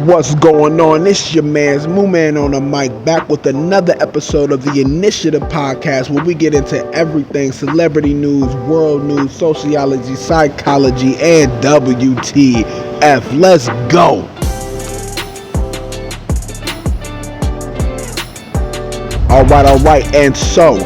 What's going on? It's your man's Moo Man on the mic, back with another episode of the Initiative Podcast, where we get into everything celebrity news, world news, sociology, psychology, and WTF. Let's go. All right. And so,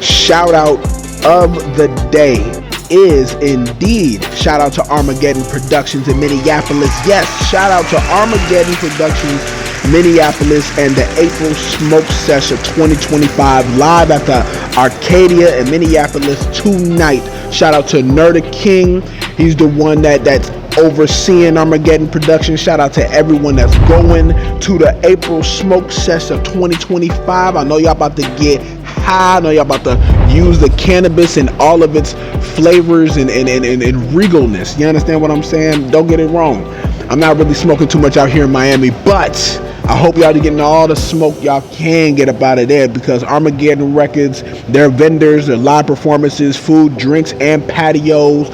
shout out of the day is indeed shout out to Armageddon Productions in Minneapolis. Yes, shout out to Armageddon Productions Minneapolis and the April Smoke Session 2025 live at the Arcadia in Minneapolis tonight. Shout out to Nerda King. He's the one that's overseeing Armageddon Productions. Shout out to everyone that's going to the April Smoke Session 2025. I know y'all about to get high. I know y'all about to use the cannabis and all of its flavors and regalness. You understand what I'm saying? Don't get it wrong. I'm not really smoking too much out here in Miami, but I hope y'all are getting all the smoke y'all can get up out of there, because Armageddon Records, their vendors, their live performances, food, drinks, and patios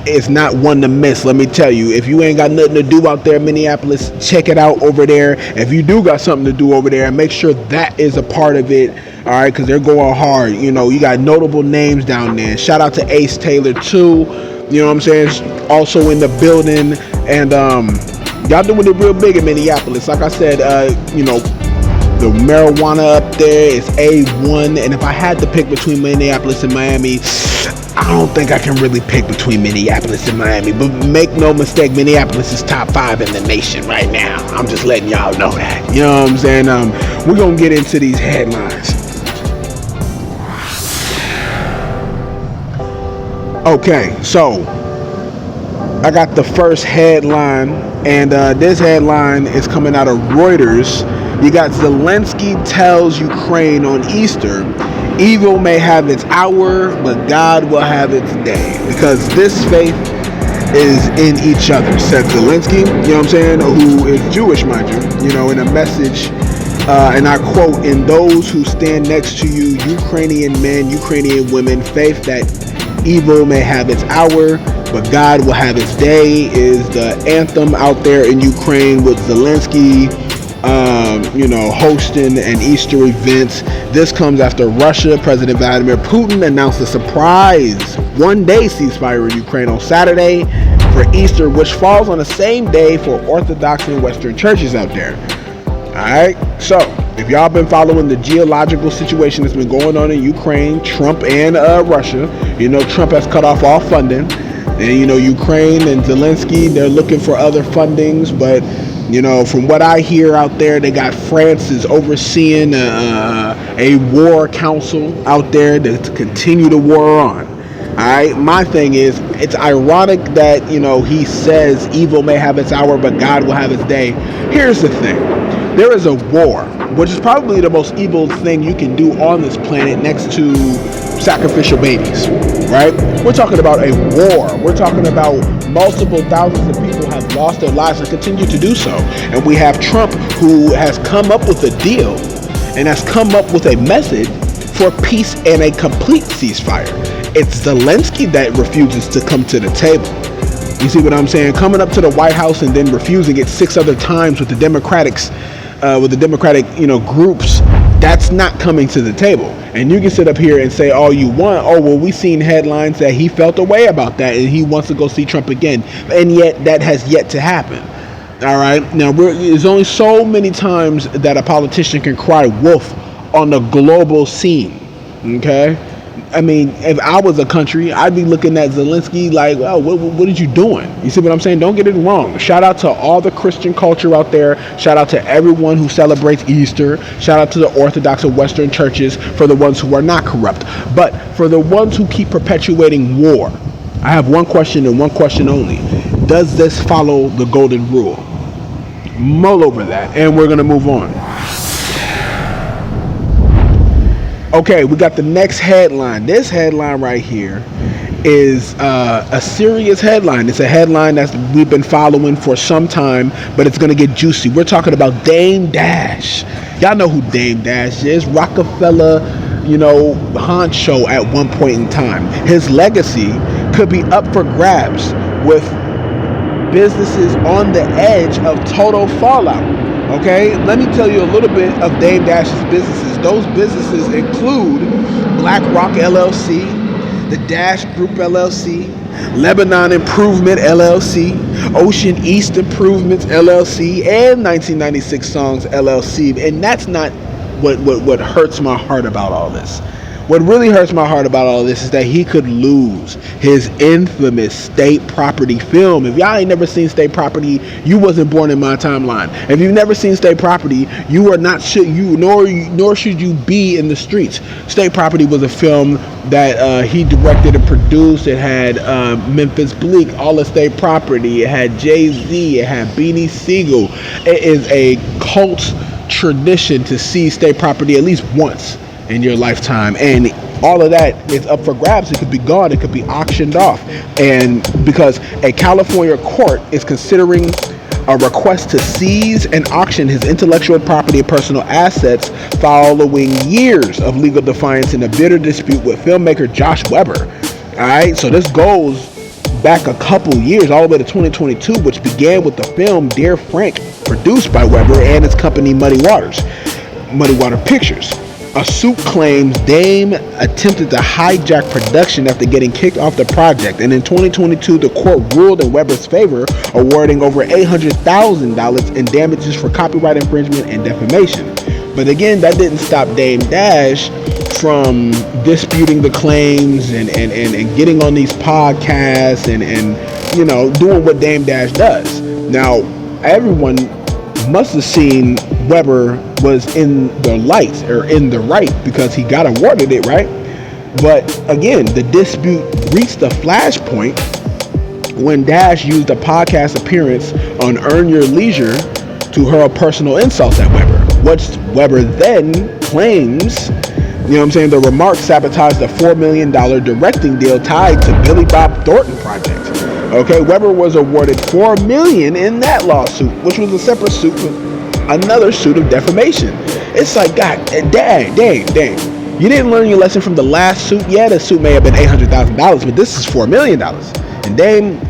is not one to miss. Let me tell you, if you ain't got nothing to do out there in Minneapolis, check it out over there. If you do got something to do over there, make sure that is a part of it. All right, because they're going hard. You know, you got notable names down there. Shout out to Ace Taylor too. You know what I'm saying? Also in the building, and y'all doing it real big in Minneapolis. Like I said, the marijuana up there is A1, and if I had to pick between Minneapolis and Miami, I don't think I can really pick between Minneapolis and Miami. But make no mistake, Minneapolis is top 5 in the nation right now. I'm just letting y'all know that. You know what I'm saying? We're gonna get into these headlines. Okay, so I got the first headline, and this headline is coming out of Reuters. You got Zelensky tells Ukraine on Easter, evil may have its hour, but God will have its day, because this faith is in each other, said Zelensky, you know what I'm saying, who is Jewish, mind you, in a message, and I quote, "In those who stand next to you, Ukrainian men, Ukrainian women, faith that evil may have its hour, but God will have its day," is the anthem out there in Ukraine, with Zelensky hosting an Easter event. This comes after Russia President Vladimir Putin announced a surprise one-day ceasefire in Ukraine on Saturday for Easter, which falls on the same day for Orthodox and Western churches out there. Alright, so if y'all been following the geological situation that's been going on in Ukraine, Trump and Russia, Trump has cut off all funding, and Ukraine and Zelensky, they're looking for other fundings, but from what I hear out there, they got France is overseeing a war council out there to continue the war on. Alright, my thing is, it's ironic that he says evil may have its hour, but God will have its day. Here's the thing. There is a war, which is probably the most evil thing you can do on this planet, next to sacrificial babies, right? We're talking about a war. We're talking about multiple thousands of people have lost their lives and continue to do so. And we have Trump, who has come up with a deal and has come up with a method for peace and a complete ceasefire. It's Zelensky that refuses to come to the table. You see what I'm saying? Coming up to the White House and then refusing it 6 other times with the Democratic groups, that's not coming to the table. And you can sit up here and say all you want, oh, well, we seen headlines that he felt a way about that and he wants to go see Trump again. And yet that has yet to happen. All right. Now, there's only so many times that a politician can cry wolf on the global scene. Okay. I mean, if I was a country, I'd be looking at Zelensky like, oh, what are you doing? You see what I'm saying? Don't get it wrong. Shout out to all the Christian culture out there. Shout out to everyone who celebrates Easter. Shout out to the Orthodox and Western churches, for the ones who are not corrupt. But for the ones who keep perpetuating war, I have one question and one question only. Does this follow the golden rule? Mull over that, and we're going to move on. Okay, we got the next headline. This headline right here is a serious headline. It's a headline that we've been following for some time, but it's going to get juicy. We're talking about Dame Dash. Y'all know who Dame Dash is. Rockefeller, honcho at one point in time. His legacy could be up for grabs with businesses on the edge of total fallout. Okay, let me tell you a little bit of Dame Dash's businesses. Those businesses include Black Rock LLC, the Dash Group LLC, Lebanon Improvement LLC, Ocean East Improvements LLC, and 1996 Songs LLC. And that's not what hurts my heart about all this. What really hurts my heart about all this is that he could lose his infamous State Property film. If y'all ain't never seen State Property, you wasn't born in my timeline. If you've never seen State Property, you are not nor should you be in the streets. State Property was a film that he directed and produced. It had Memphis Bleek, All of State Property. It had Jay-Z. It had Beanie Siegel. It is a cult tradition to see State Property at least once in your lifetime, and all of that is up for grabs. It could be gone, it could be auctioned off, and because a California court is considering a request to seize and auction his intellectual property and personal assets following years of legal defiance in a bitter dispute with filmmaker Josh Weber. Alright, so this goes back a couple years, all the way to 2022, which began with the film Dear Frank, produced by Weber and his company Muddy Water Pictures. A suit claims Dame attempted to hijack production after getting kicked off the project, and in 2022 the court ruled in Weber's favor, awarding over $800,000 in damages for copyright infringement and defamation. But again, that didn't stop Dame Dash from disputing the claims and getting on these podcasts and you know, doing what Dame Dash does. Now, everyone must have seen Weber was in the light or in the right because he got awarded it, right? But again, the dispute reached a flashpoint when Dash used a podcast appearance on Earn Your Leisure to hurl personal insults at Weber, which Weber then claims, you know what I'm saying, the remarks sabotaged the $4 million directing deal tied to Billy Bob Thornton project. Okay, Weber was awarded $4 million in that lawsuit, which was a separate suit with another suit of defamation. It's like, God, dang. You didn't learn your lesson from the last suit. Yeah, the suit may have been $800,000, but this is $4 million. And Dame,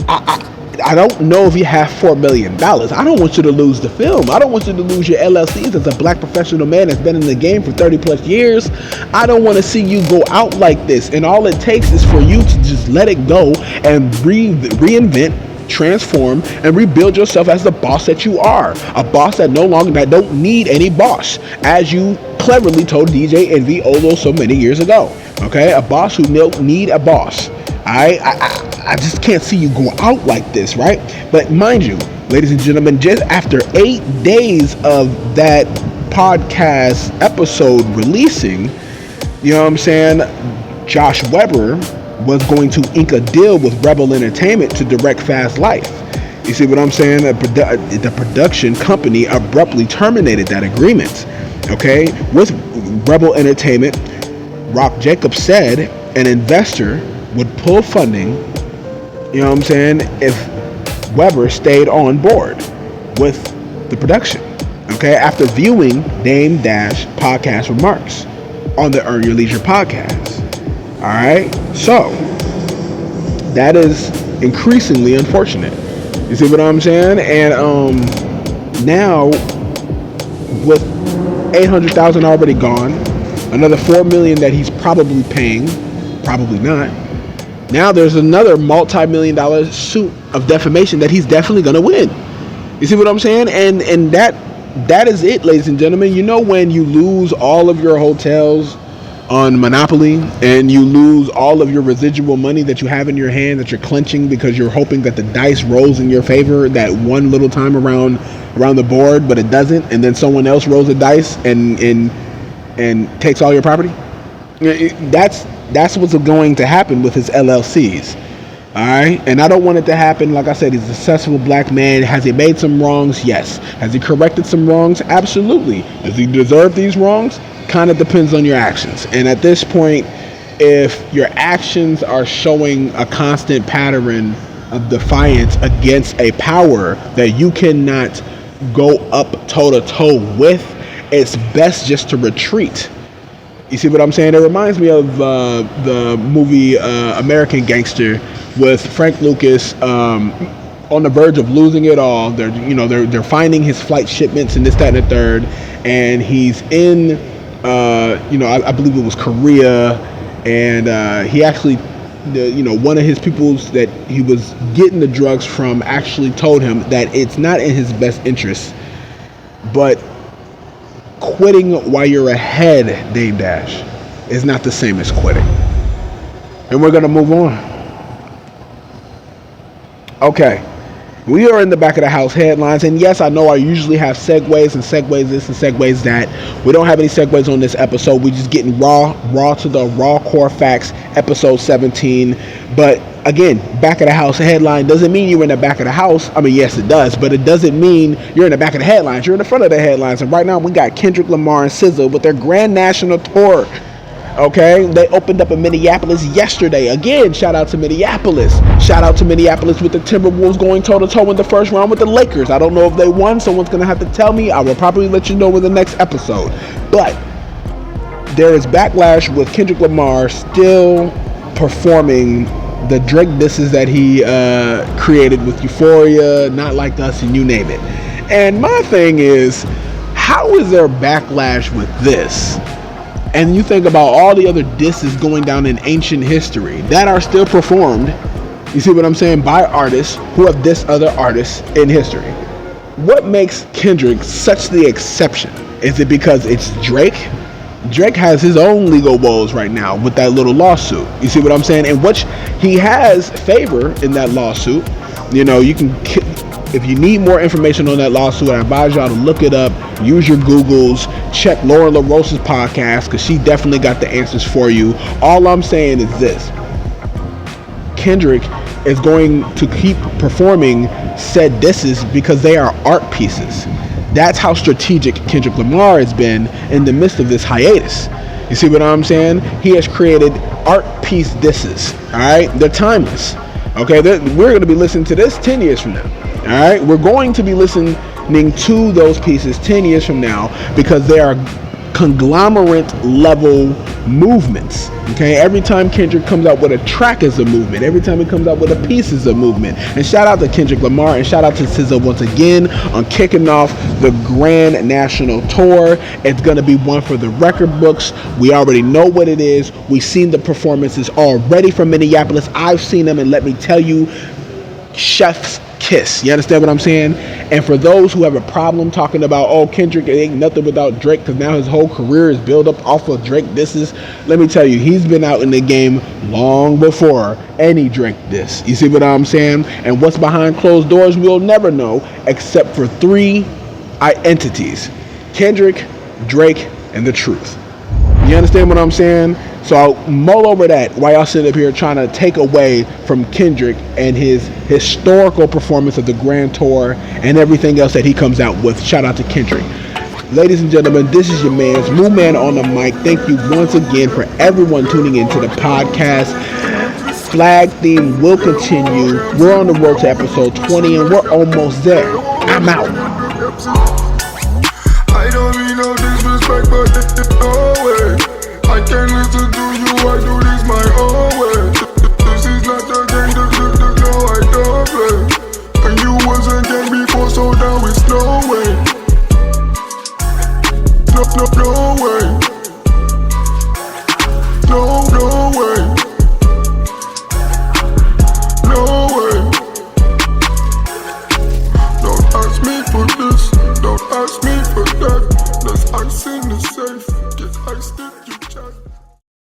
I don't know if you have $4 million. I don't want you to lose the film. I don't want you to lose your LLCs as a black professional man that's been in the game for 30 plus years. I don't want to see you go out like this. And all it takes is for you to just let it go and reinvent, transform, and rebuild yourself as the boss that you are. A boss that don't need any boss, as you cleverly told DJ Envy so many years ago. Okay, a boss who don't need a boss. I just can't see you go out like this, right? But mind you, ladies and gentlemen, just after 8 days of that podcast episode releasing, you know what I'm saying, Josh Weber was going to ink a deal with Rebel Entertainment to direct Fast Life. You see what I'm saying? The production company abruptly terminated that agreement. Okay, with Rebel Entertainment, Rock Jacobs said an investor would pull funding, you know what I'm saying, if Weber stayed on board with the production. Okay, after viewing Dame Dash podcast remarks on the Earn Your Leisure podcast. All right, so that is increasingly unfortunate. You see what I'm saying? And now with $800,000 already gone, another $4 million that he's probably paying, probably not. Now there's another multi-million-dollar suit of defamation that he's definitely gonna win. You see what I'm saying? And that is it, ladies and gentlemen. You know when you lose all of your hotels on Monopoly and you lose all of your residual money that you have in your hand that you're clenching because you're hoping that the dice rolls in your favor that one little time around the board, but it doesn't, and then someone else rolls the dice and takes all your property? That's what's going to happen with his LLCs. Alright? And I don't want it to happen. Like I said, he's a successful black man. Has he made some wrongs? Yes. Has he corrected some wrongs? Absolutely. Does he deserve these wrongs? Kind of depends on your actions. And at this point, if your actions are showing a constant pattern of defiance against a power that you cannot go up toe to toe with, it's best just to retreat. You see what I'm saying? It reminds me of the movie American Gangster with Frank Lucas, on the verge of losing it all. They're finding his flight shipments and this, that, and the third, and he's in I believe it was Korea, and he actually, one of his peoples that he was getting the drugs from actually told him that it's not in his best interest, but quitting while you're ahead, Dame Dash, is not the same as quitting. And we're gonna move on. Okay. We are in the back of the house headlines, and yes, I know I usually have segues and segues this and segues that. We don't have any segues on this episode. We're just getting raw to the raw core facts, episode 17. But again, back of the house headline doesn't mean you're in the back of the house. I mean, yes, it does, but it doesn't mean you're in the back of the headlines. You're in the front of the headlines. And right now, we got Kendrick Lamar and SZA with their grand national tour. Okay, they opened up in Minneapolis yesterday. Again, shout out to Minneapolis. Shout out to Minneapolis with the Timberwolves going toe-to-toe in the first round with the Lakers. I don't know if they won. Someone's going to have to tell me. I will probably let you know in the next episode. But there is backlash with Kendrick Lamar still performing the Drake disses that he created with Euphoria, Not Like Us, and you name it. And my thing is, how is there backlash with this? And you think about all the other disses going down in ancient history that are still performed, you see what I'm saying, by artists who have dissed other artists in history. What makes Kendrick such the exception? Is it because it's Drake? Drake has his own legal woes right now with that little lawsuit. You see what I'm saying? In which he has favor in that lawsuit. You can... If you need more information on that lawsuit, I advise y'all to look it up, use your Googles, check Lauren LaRosa's podcast, because she definitely got the answers for you. All I'm saying is this. Kendrick is going to keep performing said disses because they are art pieces. That's how strategic Kendrick Lamar has been in the midst of this hiatus. You see what I'm saying? He has created art piece disses, all right? They're timeless. Okay, we're going to be listening to this 10 years from now. All right, we're going to be listening to those pieces 10 years from now because they are conglomerate level movements. Okay, every time Kendrick comes out with a track is a movement. Every time he comes out with a piece is a movement. And shout out to Kendrick Lamar and shout out to SZA once again on kicking off the grand national tour. It's going to be one for the record books. We already know what it is. We've seen the performances already from Minneapolis. I've seen them, and let me tell you, chef's kiss. You understand what I'm saying? And for those who have a problem talking about, Kendrick, it ain't nothing without Drake because now his whole career is built up off of Drake disses, let me tell you, he's been out in the game long before any Drake diss. You see what I'm saying? And what's behind closed doors, we'll never know except for three entities: Kendrick, Drake, and the truth. You understand what I'm saying? So I'll mull over that while y'all sit up here trying to take away from Kendrick and his historical performance of the Grand Tour and everything else that he comes out with. Shout out to Kendrick. Ladies and gentlemen, this is your man's Moo Man on the mic. Thank you once again for everyone tuning into the podcast. Flag theme will continue. We're on the road to episode 20 and we're almost there. I'm out. I don't mean no disrespect, but no way. I can't listen to you, I do